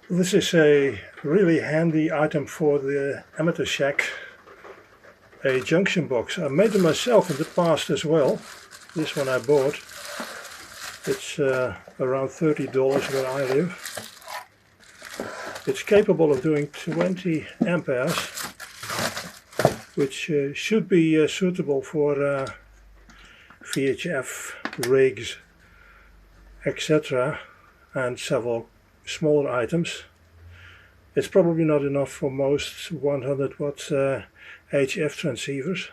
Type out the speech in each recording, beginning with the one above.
This is a really handy item for the amateur shack, a junction box. I made it myself in the past as well. This one I bought. It's around $30 where I live. It's capable of doing 20 amperes, which should be suitable for VHF rigs, etc., and several smaller items. It's probably not enough for most 100 watt HF transceivers,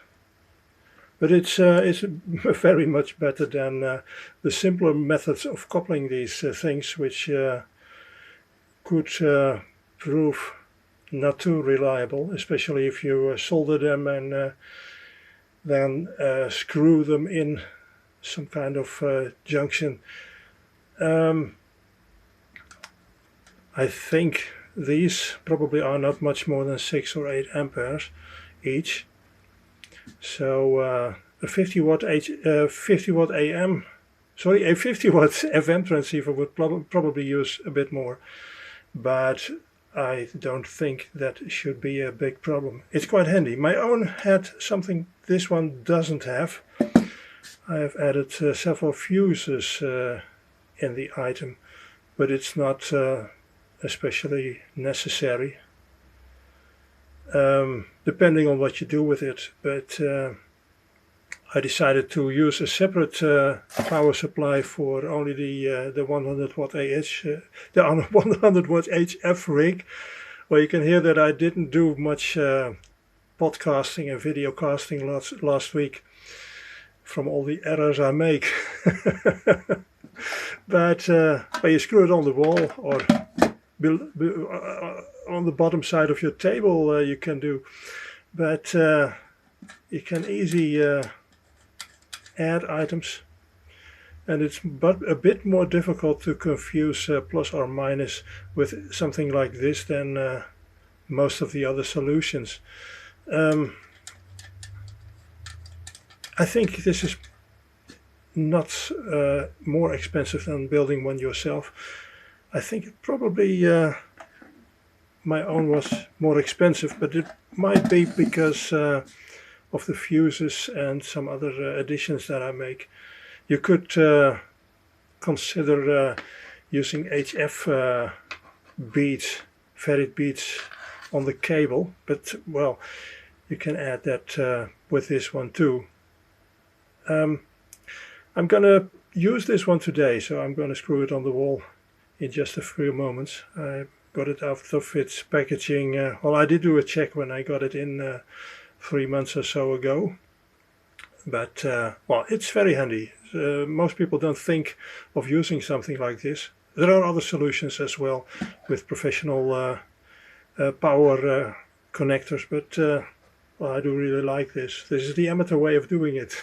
but it's very much better than the simpler methods of coupling these things, which could prove not too reliable, especially if you solder them and then screw them in some kind of junction. I think these probably are not much more than 6 or 8 amperes each. So a 50 watt a 50 watt FM transceiver would probably use a bit more, but I don't think that should be a big problem. It's quite handy. My own had something this one doesn't have. I have added several fuses in the item, but it's not especially necessary, depending on what you do with it. But I decided to use a separate power supply for only the 100 watt the 100 watt HF rig. Well, you can hear that I didn't do much podcasting and video casting last week from all the errors I make. But when you screw it on the wall or on the bottom side of your table, you can do. But you can easily add items, and it's a bit more difficult to confuse plus or minus with something like this than most of the other solutions. I think this is not more expensive than building one yourself. I think probably my own was more expensive, but it might be because of the fuses and some other additions that I make. You could consider using HF beads, ferrite beads on the cable, but well, you can add that with this one too. I'm gonna use this one today, so I'm gonna screw it on the wall in just a few moments. I got it out of its packaging. Well, I did do a check when I got it in 3 months or so ago, but well, it's very handy. Most people don't think of using something like this. There are other solutions as well with professional power connectors, but well, I do really like this. This is the amateur way of doing it.